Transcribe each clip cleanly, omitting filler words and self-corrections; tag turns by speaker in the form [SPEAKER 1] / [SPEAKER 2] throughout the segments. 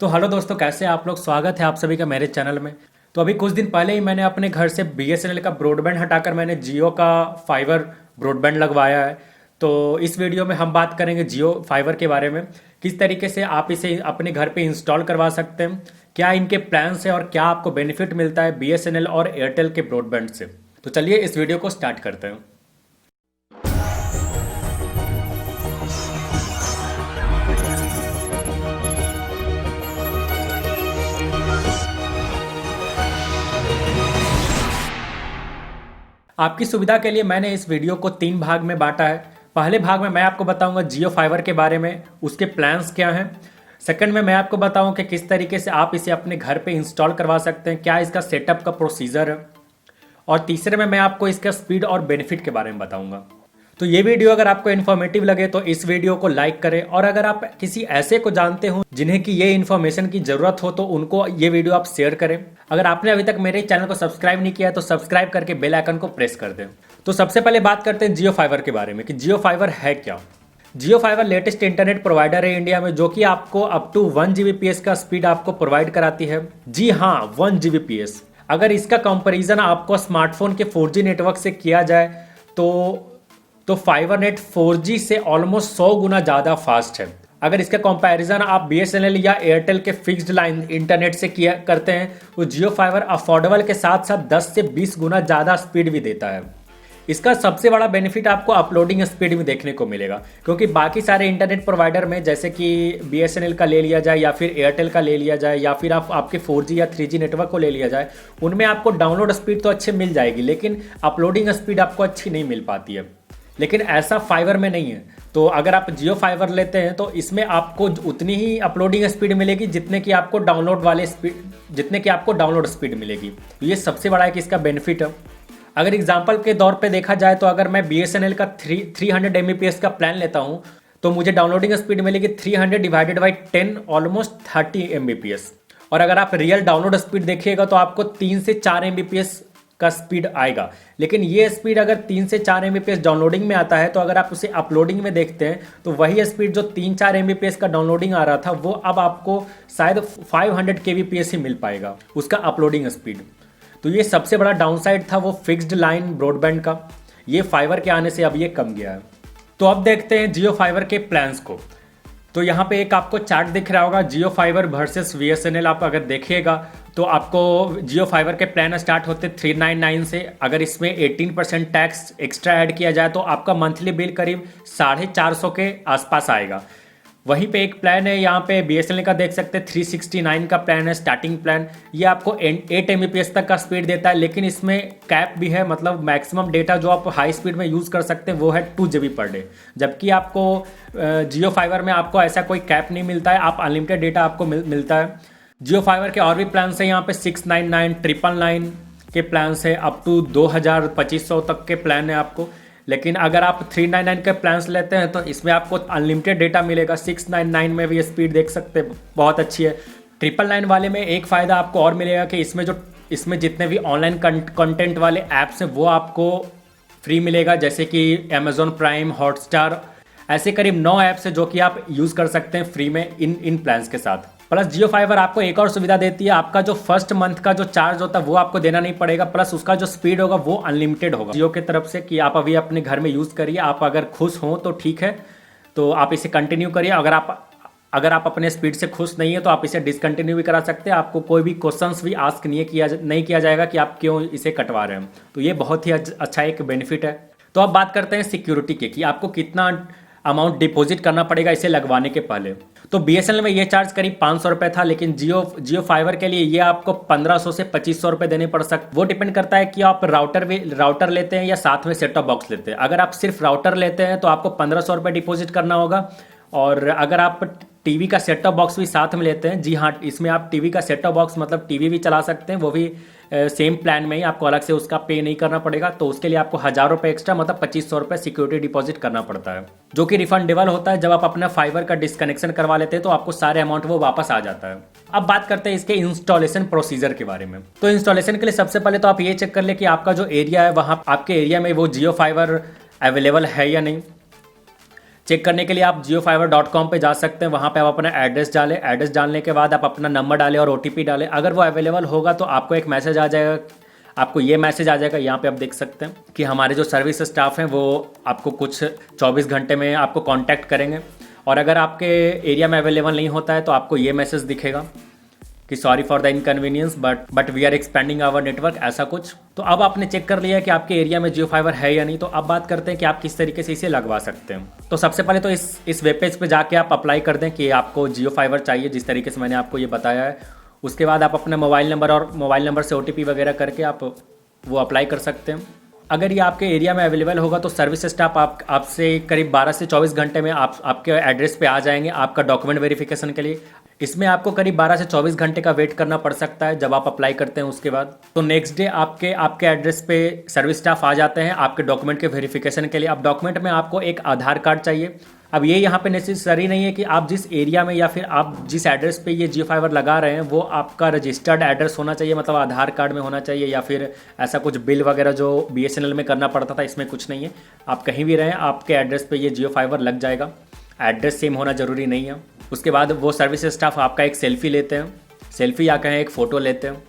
[SPEAKER 1] तो हेलो दोस्तों, कैसे हैं आप लोग। स्वागत है आप सभी का मेरे चैनल में। तो अभी कुछ दिन पहले ही मैंने अपने घर से बीएसएनएल का ब्रॉडबैंड हटाकर मैंने जियो का फाइबर ब्रॉडबैंड लगवाया है। तो इस वीडियो में हम बात करेंगे जियो फाइबर के बारे में, किस तरीके से आप इसे अपने घर पे इंस्टॉल करवा सकते हैं, क्या इनके प्लान्स हैं और क्या आपको बेनिफिट मिलता है बीएसएनएल और एयरटेल के ब्रॉडबैंड से। तो चलिए इस वीडियो को स्टार्ट करते हैं। आपकी सुविधा के लिए मैंने इस वीडियो को 3 भाग में बांटा है। पहले भाग में मैं आपको बताऊंगा जियो फाइबर के बारे में, उसके प्लान्स क्या हैं। सेकंड में मैं आपको बताऊं कि किस तरीके से आप इसे अपने घर पे इंस्टॉल करवा सकते हैं, क्या इसका सेटअप का प्रोसीजर है। और तीसरे में मैं आपको इसका स्पीड और बेनिफिट के बारे में बताऊंगा। तो ये वीडियो अगर आपको इन्फॉर्मेटिव लगे तो इस वीडियो को लाइक करें, और अगर आप किसी ऐसे को जानते हो जिन्हें कि ये इन्फॉर्मेशन की जरूरत हो तो उनको ये वीडियो आप शेयर करें। अगर आपने अभी तक मेरे चैनल को सब्सक्राइब नहीं किया है तो सब्सक्राइब करके बेल आइकन को प्रेस कर दें। तो सबसे पहले बात करते हैं जियो फाइबर के बारे में कि जियो फाइबर है क्या। जियो फाइबर लेटेस्ट इंटरनेट प्रोवाइडर है इंडिया में, जो कि आपको अप टू 1 Gbps का स्पीड आपको प्रोवाइड कराती है। जी हाँ, 1 Gbps। अगर इसका कंपैरिजन आपको स्मार्टफोन के 4G नेटवर्क से किया जाए तो फाइबर नेट 4G से ऑलमोस्ट 100 गुना ज़्यादा फास्ट है। अगर इसका कंपैरिजन आप बीएसएनएल या एयरटेल के फिक्स्ड लाइन इंटरनेट से किया करते हैं तो जियो फाइबर अफोर्डेबल के साथ साथ 10 से 20 गुना ज़्यादा स्पीड भी देता है। इसका सबसे बड़ा बेनिफिट आपको अपलोडिंग स्पीड में देखने को मिलेगा, क्योंकि बाकी सारे इंटरनेट प्रोवाइडर में जैसे कि बीएसएनएल का ले लिया जाए या फिर एयरटेल का ले लिया जाए या फिर आपके 4G या 3G नेटवर्क को ले लिया जाए, उनमें आपको डाउनलोड स्पीड तो अच्छी मिल जाएगी लेकिन अपलोडिंग स्पीड आपको अच्छी नहीं मिल पाती है। लेकिन ऐसा फाइबर में नहीं है। तो अगर आप जियो फाइबर लेते हैं तो इसमें आपको उतनी ही अपलोडिंग स्पीड मिलेगी जितने की आपको डाउनलोड स्पीड मिलेगी। तो ये सबसे बड़ा है कि इसका बेनिफिट है। अगर एग्जांपल के तौर पे देखा जाए तो अगर मैं बीएसएनएल का 300 Mbps का प्लान लेता हूँ तो मुझे डाउनलोडिंग स्पीड मिलेगी 300 डिवाइडेड बाई 10 ऑलमोस्ट 30 Mbps। और अगर आप रियल डाउनलोड स्पीड देखिएगा तो आपको 3 से 4 Mbps का स्पीड आएगा। लेकिन ये स्पीड अगर 3 से 4 Mbps डाउनलोडिंग में आता है तो अगर आप उसे अपलोडिंग में देखते हैं तो वही स्पीड जो 3-4 Mbps का डाउनलोडिंग आ रहा था वो अब आपको शायद 500 kbps ही मिल पाएगा उसका अपलोडिंग स्पीड। तो ये सबसे बड़ा डाउनसाइड था वो फिक्स्ड लाइन ब्रॉडबैंड का। ये फाइबर के आने से अब ये कम गया है। तो अब देखते हैं जियो फाइबर के प्लान्स को। तो यहाँ पे एक आपको चार्ट दिख रहा होगा जियो फाइबर वर्सेस बीएसएनएल। आप अगर देखिएगा तो आपको जियो फाइबर के प्लान स्टार्ट होते 399 से। अगर इसमें 18% टैक्स एक्स्ट्रा ऐड किया जाए तो आपका मंथली बिल करीब 450 के आसपास आएगा। वहीं पे एक प्लान है यहाँ पे बीएसएनएल का, देख सकते हैं 369 का प्लान है स्टार्टिंग प्लान। ये आपको 8 Mbps तक का स्पीड देता है, लेकिन इसमें कैप भी है, मतलब मैक्सिमम डेटा जो आप हाई स्पीड में यूज़ कर सकते हैं वो है 2 GB पर डे। जबकि आपको जियो फाइबर में आपको ऐसा कोई कैप नहीं मिलता है, आप अनलिमिटेड डेटा आपको मिलता है। जियो फाइबर के और भी प्लान्स हैं यहाँ पे 699, 999 के प्लान्स है, अप टू 2000-2500 तक के प्लान है आपको। लेकिन अगर आप 399 के प्लान्स लेते हैं तो इसमें आपको अनलिमिटेड डेटा मिलेगा। 699 में भी स्पीड देख सकते हैं बहुत अच्छी है। 999 वाले में एक फ़ायदा आपको और मिलेगा कि इसमें जितने भी ऑनलाइन कंटेंट वाले ऐप्स हैं वो आपको फ्री मिलेगा, जैसे कि अमेजोन प्राइम, हॉटस्टार, ऐसे करीब 9 ऐप्स है जो कि आप यूज़ कर सकते हैं फ्री में इन प्लान्स के साथ। प्लस जियो फाइबर आपको एक और सुविधा देती है, आपका जो फर्स्ट मंथ का जो चार्ज होता है वो आपको देना नहीं पड़ेगा, प्लस उसका जो स्पीड होगा वो अनलिमिटेड होगा जियो की तरफ से कि आप अभी अपने घर में यूज़ करिए। आप अगर खुश हों तो ठीक है, तो आप इसे कंटिन्यू करिए। अगर आप अपने स्पीड से खुश नहीं है तो आप इसे डिसकंटिन्यू भी करा सकते हैं। आपको कोई भी क्वेश्चंस भी आस्क नहीं किया जाएगा कि आप क्यों इसे कटवा रहे हैं। तो ये बहुत ही अच्छा एक बेनिफिट है। तो अब बात करते हैं सिक्योरिटी के कि आपको कितना अमाउंट डिपॉजिट करना पड़ेगा इसे लगवाने के पहले। तो बीएसएनएल में ये चार्ज करीब 500 रुपये था, लेकिन जियो फाइबर के लिए ये आपको 1500 से 2500 रुपये देने पड़ सकते। वो डिपेंड करता है कि आप राउटर लेते हैं या साथ में सेट टॉप बॉक्स लेते हैं। अगर आप सिर्फ राउटर लेते हैं तो आपको 1500 रुपये डिपॉजिट करना होगा। और अगर आप टीवी का सेट टॉप बॉक्स भी साथ में लेते हैं, जी हाँ, इसमें आप टीवी का सेट टॉप बॉक्स मतलब टीवी भी चला सकते हैं, वो भी सेम प्लान में ही, आपको अलग से उसका पे नहीं करना पड़ेगा। तो उसके लिए आपको 1000 रुपये एक्स्ट्रा मतलब 2500 रुपये सिक्योरिटी डिपॉजिट करना पड़ता है, जो कि रिफंडेबल होता है। जब आप अपना फाइबर का डिसकनेक्शन करवा लेते हैं तो आपको सारे अमाउंट वो वापस आ जाता है। अब बात करते हैं इसके इंस्टॉलेशन प्रोसीजर के बारे में। तो इंस्टॉलेशन के लिए सबसे पहले तो आप ये चेक कर ले कि आपका जो एरिया है वहाँ आपके एरिया में वो जियो फाइबर अवेलेबल है या नहीं। चेक करने के लिए आप JioFiber.com पे जा सकते हैं। वहाँ पे आप अपना एड्रेस डालें, एड्रेस डालने के बाद आप अपना नंबर डालें और OTP डालें। अगर वो अवेलेबल होगा तो आपको एक मैसेज आ जाएगा, आपको ये मैसेज आ जाएगा, यहाँ पे आप देख सकते हैं कि हमारे जो सर्विस स्टाफ हैं वो आपको कुछ 24 घंटे में आपको कांटेक्ट करेंगे। और अगर आपके एरिया में अवेलेबल नहीं होता है तो आपको ये मैसेज दिखेगा कि sorry for the inconvenience but we are expanding our network, ऐसा कुछ। तो अब आपने चेक कर लिया कि आपके एरिया में जियो फाइबर है या नहीं। तो अब बात करते हैं कि आप किस तरीके से इसे लगवा सकते हैं। तो सबसे पहले तो इस वेब पेज पे जाके आप अप्लाई कर दें कि आपको जियो फाइबर चाहिए, जिस तरीके से मैंने आपको ये बताया है। उसके बाद आप अपना मोबाइल नंबर और मोबाइल नंबर से OTP वगैरह करके आप वो अप्लाई कर सकते हैं। अगर ये आपके एरिया में अवेलेबल होगा तो सर्विस स्टाफ आपसे करीब 12 से 24 घंटे में आपके एड्रेस पे आ जाएंगे आपका डॉक्यूमेंट वेरिफिकेशन के लिए। इसमें आपको करीब 12 से 24 घंटे का वेट करना पड़ सकता है जब आप अप्लाई करते हैं उसके बाद। तो नेक्स्ट डे आपके एड्रेस पे सर्विस स्टाफ आ जाते हैं आपके डॉक्यूमेंट के वेरिफिकेशन के लिए। अब डॉक्यूमेंट में आपको एक आधार कार्ड चाहिए। अब ये यहाँ पे नेसेसरी नहीं है कि आप जिस एरिया में या फिर आप जिस एड्रेस पे ये जियो फाइबर लगा रहे हैं वो आपका रजिस्टर्ड एड्रेस होना चाहिए, मतलब आधार कार्ड में होना चाहिए, या फिर ऐसा कुछ बिल वगैरह जो BSNL में करना पड़ता था, इसमें कुछ नहीं है। आप कहीं भी रहें आपके एड्रेस पे ये जियो फाइबर लग जाएगा। एड्रेस सेम होना ज़रूरी नहीं है। उसके बाद वो सर्विस स्टाफ आपका एक सेल्फ़ी लेते हैं, सेल्फ़ी या कहें एक फ़ोटो लेते हैं।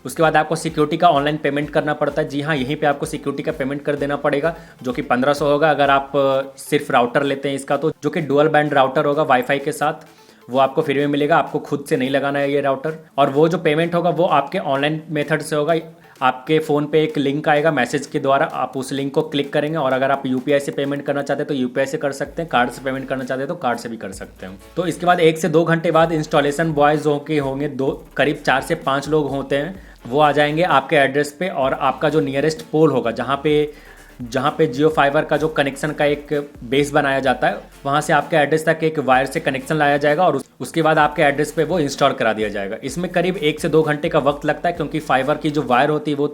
[SPEAKER 1] उसके बाद आपको सिक्योरिटी का ऑनलाइन पेमेंट करना पड़ता है। जी हाँ, यहीं पे आपको सिक्योरिटी का पेमेंट कर देना पड़ेगा जो कि 1500 होगा अगर आप सिर्फ राउटर लेते हैं इसका, तो जो कि डुअल बैंड राउटर होगा वाईफाई के साथ, वो आपको फ्री में मिलेगा। आपको खुद से नहीं लगाना है ये राउटर। और वो जो पेमेंट होगा वो आपके ऑनलाइन मेथड से होगा। आपके फ़ोन पे एक लिंक आएगा मैसेज के द्वारा, आप उस लिंक को क्लिक करेंगे और अगर आप UPI से पेमेंट करना चाहते हैं तो UPI से कर सकते हैं, कार्ड से पेमेंट करना चाहते हैं तो कार्ड से भी कर सकते हैं। तो इसके बाद 1 से 2 घंटे बाद इंस्टॉलेशन बॉयज़ होंगे करीब 4 से 5 लोग होते हैं, वो आ जाएंगे आपके एड्रेस पे। और आपका जो नियरेस्ट पोल होगा जहाँ पे जियो फाइबर का जो कनेक्शन का एक बेस बनाया जाता है, वहाँ से आपके एड्रेस तक एक वायर से कनेक्शन लाया जाएगा और उसके बाद आपके एड्रेस पे वो इंस्टॉल करा दिया जाएगा। इसमें करीब 1 से 2 घंटे का वक्त लगता है क्योंकि फाइबर की जो वायर होती है वो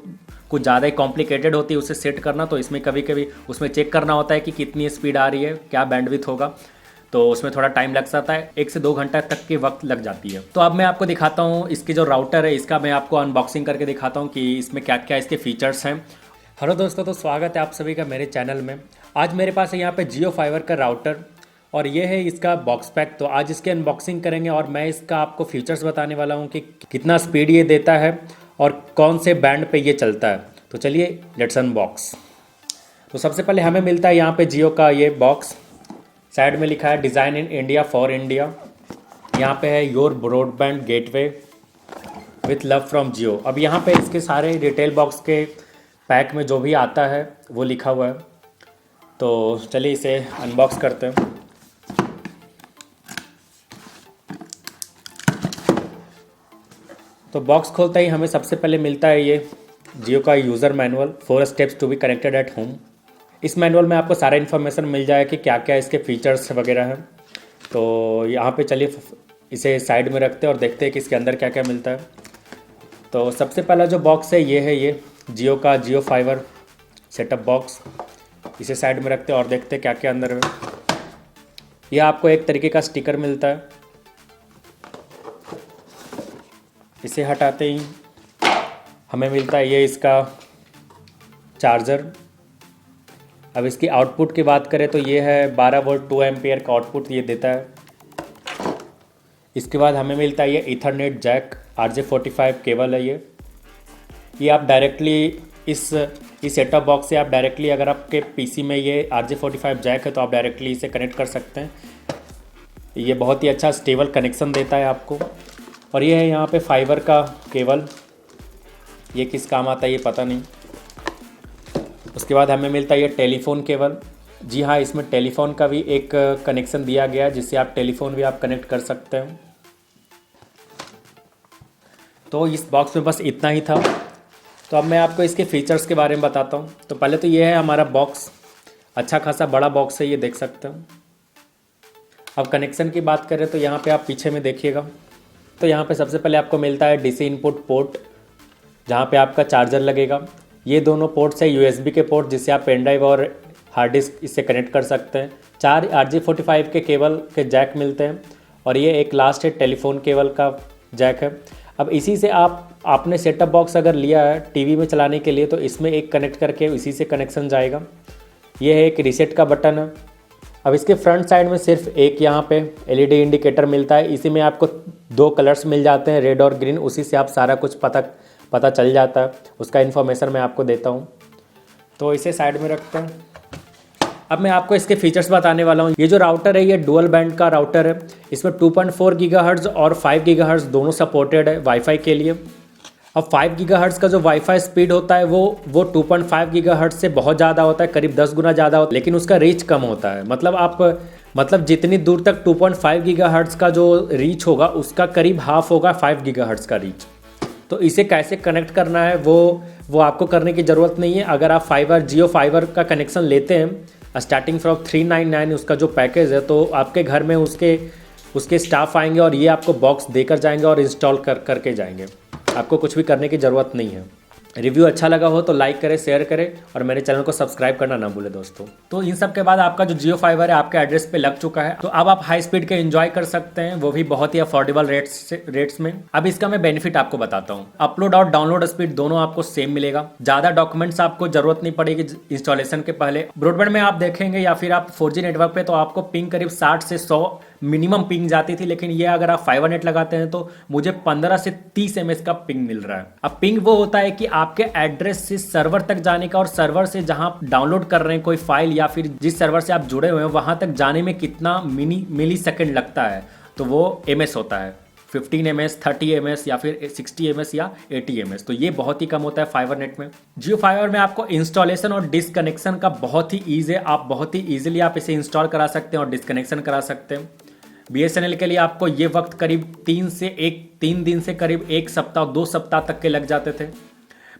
[SPEAKER 1] कुछ ज़्यादा ही कॉम्प्लिकेटेड होती है उसे सेट करना। तो इसमें कभी कभी उसमें चेक करना होता है कि कितनी स्पीड आ रही है, क्या बैंडविड्थ होगा, तो उसमें थोड़ा टाइम लग सकता है। 1 से 2 घंटा तक की वक्त लग जाती है। तो अब मैं आपको दिखाता हूँ इसकी जो राउटर है, इसका मैं आपको अनबॉक्सिंग करके दिखाता हूँ कि इसमें क्या क्या इसके फीचर्स हैं। हेलो दोस्तों, तो स्वागत है आप सभी का मेरे चैनल में। आज मेरे पास है यहाँ पे जियो फाइबर का राउटर और ये है इसका बॉक्स पैक। तो आज इसके अनबॉक्सिंग करेंगे और मैं इसका आपको फीचर्स बताने वाला हूँ कि कितना स्पीड ये देता है और कौन से बैंड पे ये चलता है। तो चलिए लेट्स अनबॉक्स। तो सबसे पहले हमें मिलता है यहाँ पे जियो का ये बॉक्स। साइड में लिखा है design in India for India. यहाँ पे है your broadband gateway with love from Jio. अब यहाँ पे इसके सारे डिटेल बॉक्स के पैक में जो भी आता है वो लिखा हुआ है। तो चलिए इसे अनबॉक्स करते हैं। तो बॉक्स खोलते ही हमें सबसे पहले मिलता है ये जियो का user manual 4 steps to be connected at home. इस मैनुअल में आपको सारा इन्फॉर्मेशन मिल जाएगा कि क्या क्या इसके फीचर्स वगैरह हैं। तो यहाँ पे चलिए इसे साइड में रखते हैं और देखते हैं कि इसके अंदर क्या क्या मिलता है। तो सबसे पहला जो बॉक्स है ये जियो का जियो फाइबर सेटअप बॉक्स। इसे साइड में रखते हैं और देखते हैं क्या क्या अंदर है। यह आपको एक तरीके का स्टिकर मिलता है। इसे हटाते ही हमें मिलता है ये इसका चार्जर। अब इसकी आउटपुट की बात करें तो ये है 12 वोल्ट 2 एम्पियर का आउटपुट ये देता है। इसके बाद हमें मिलता है ये ईथरनेट जैक RJ45 केबल है ये आप डायरेक्टली इस सेटअप बॉक्स से आप डायरेक्टली, अगर आपके PC में ये RJ45 जैक है तो आप डायरेक्टली इसे कनेक्ट कर सकते हैं। ये बहुत ही अच्छा स्टेबल कनेक्शन देता है आपको। और ये है यहाँ पे फाइबर का केबल, ये किस काम आता है ये पता नहीं। उसके बाद हमें मिलता है ये टेलीफोन केबल। जी हाँ, इसमें टेलीफोन का भी एक कनेक्शन दिया गया है जिससे आप टेलीफोन भी आप कनेक्ट कर सकते हैं। तो इस बॉक्स में बस इतना ही था। तो अब मैं आपको इसके फीचर्स के बारे में बताता हूँ। तो पहले तो ये है हमारा बॉक्स, अच्छा खासा बड़ा बॉक्स है, ये देख सकते हैं। अब कनेक्शन की बात करें तो यहाँ पे आप पीछे में देखिएगा तो यहाँ पे सबसे पहले आपको मिलता है DC इनपुट पोर्ट जहाँ पे आपका चार्जर लगेगा। ये दोनों पोर्ट्स है USB के पोर्ट जिससे आप पेन ड्राइव और हार्ड डिस्क इससे कनेक्ट कर सकते हैं। 4 RJ45 के केबल के जैक मिलते हैं और ये एक लास्ट है टेलीफोन केबल का जैक है। अब इसी से आपने सेटअप बॉक्स अगर लिया है TV में चलाने के लिए तो इसमें एक कनेक्ट करके इसी से कनेक्शन जाएगा। ये है एक रीसेट का बटन है अब इसके फ्रंट साइड में सिर्फ एक यहाँ पे एलईडी इंडिकेटर मिलता है। इसी में आपको 2 कलर्स मिल जाते हैं, रेड और ग्रीन। उसी से आप सारा कुछ पता चल जाता है। उसका इन्फॉर्मेशन मैं आपको देता हूँ। तो इसे साइड में रखते हैं। अब मैं आपको इसके फीचर्स बताने वाला हूँ। ये जो राउटर है ये डुअल बैंड का राउटर है। इसमें 2.4 गीगाहर्ट्ज़ और 5 गीगाहर्ट्ज़ दोनों सपोर्टेड है वाईफाई के लिए। अब 5 गीगाहर्ट्ज़ का जो वाईफाई स्पीड होता है वो 2.5 गीगाहर्ट्ज़ से बहुत ज़्यादा होता है, करीब 10 गुना ज़्यादा होता है, लेकिन उसका रीच कम होता है। मतलब जितनी दूर तक 2.5 गीगाहर्ट्ज़ का जो रीच होगा उसका करीब हाफ होगा 5 गीगाहर्ट्ज़ का रीच। तो इसे कैसे कनेक्ट करना है वो आपको करने की ज़रूरत नहीं है। अगर आप जियो फाइबर का कनेक्शन लेते हैं स्टार्टिंग फ्रॉम 399 उसका जो पैकेज है, तो आपके घर में उसके स्टाफ आएंगे और ये आपको बॉक्स देकर जाएंगे और इंस्टॉल करके जाएंगे। आपको कुछ भी करने की ज़रूरत नहीं है। रिव्यू अच्छा लगा हो तो लाइक करें, शेयर करें और मेरे चैनल को सब्सक्राइब करना ना भूलें दोस्तों। तो इन सब के बाद आपका जो जियो फाइबर है आपके एड्रेस पे लग चुका है। तो अब आप हाई स्पीड के एंजॉय कर सकते हैं, वो भी बहुत ही अफोर्डेबल रेट्स में। अब इसका मैं बेनिफिट आपको बताता हूँ। अपलोड और डाउनलोड स्पीड दोनों आपको सेम मिलेगा। ज़्यादा डॉक्यूमेंट्स आपको जरूरत नहीं पड़ेगी इंस्टॉलेशन के पहले। ब्रॉडबैंड में आप देखेंगे या फिर आप 4G नेटवर्क पे तो आपको पिंग करीब 60 से 100 मिनिमम पिंग जाती थी, लेकिन ये अगर आप फाइबर नेट लगाते हैं तो मुझे 15 से 30 ms का पिंग मिल रहा है। अब पिंग वो होता है कि आपके एड्रेस से सर्वर तक जाने का और सर्वर से जहां आप डाउनलोड कर रहे हैं कोई फाइल या फिर जिस सर्वर से आप जुड़े हुए हैं वहां तक जाने में कितना मिली सेकेंड लगता है, तो वो ms होता है। 15 ms, 30 ms या फिर 60 ms या 80 ms। तो ये बहुत ही कम होता है फाइबर नेट में। जियो फाइबर में आपको इंस्टॉलेशन और डिसकनेक्शन का बहुत ही ईजी है। आप बहुत ही ईजिली आप इसे इंस्टॉल करा सकते हैं और डिसकनेक्शन करा सकते हैं। BSNL के लिए आपको ये वक्त करीब 3 दिन से करीब 1 सप्ताह 2 सप्ताह तक के लग जाते थे।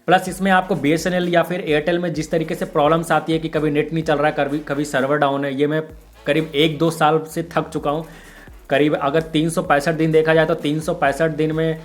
[SPEAKER 1] प्लस इसमें आपको BSNL या फिर एयरटेल में जिस तरीके से प्रॉब्लम्स आती है कि कभी नेट नहीं चल रहा है, कभी सर्वर डाउन है, ये मैं करीब 1-2 साल से थक चुका हूँ। करीब अगर 365 दिन देखा जाए तो 365 दिन में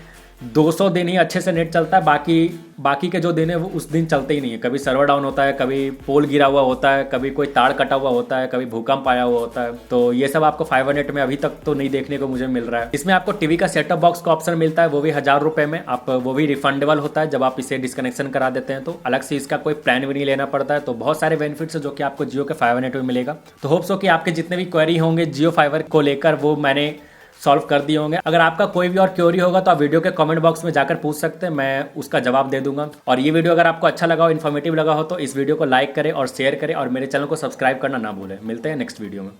[SPEAKER 1] 200 दिन ही अच्छे से नेट चलता है, बाकी के जो दिन है वो उस दिन चलते ही नहीं है। कभी सर्वर डाउन होता है, कभी पोल गिरा हुआ होता है, कभी कोई तार कटा हुआ होता है, कभी भूकंप आया हुआ होता है। तो ये सब आपको फाइबर नेट में अभी तक तो नहीं देखने को मुझे मिल रहा है। इसमें आपको टीवी का सेटअप बॉक्स का ऑप्शन मिलता है, वो भी 1000 रुपये में। वो भी रिफंडेबल होता है जब आप इसे डिस्कनेक्शन करा देते हैं, तो अलग से इसका कोई प्लान भी नहीं लेना पड़ता है। तो बहुत सारे बेनिफिट्स है जो कि आपको जियो के फाइबर नेट में मिलेगा। तो होप्स हो कि आपके जितने भी क्वेरी होंगे जियो फाइबर को लेकर वो मैंने सॉल्व कर दिए होंगे। अगर आपका कोई भी और क्वेरी होगा तो आप वीडियो के कमेंट बॉक्स में जाकर पूछ सकते हैं, मैं उसका जवाब दे दूंगा। और ये वीडियो अगर आपको अच्छा लगा हो, इन्फॉर्मेटिव लगा हो तो इस वीडियो को लाइक करें और शेयर करें और मेरे चैनल को सब्सक्राइब करना ना भूलें। मिलते हैं नेक्स्ट वीडियो में।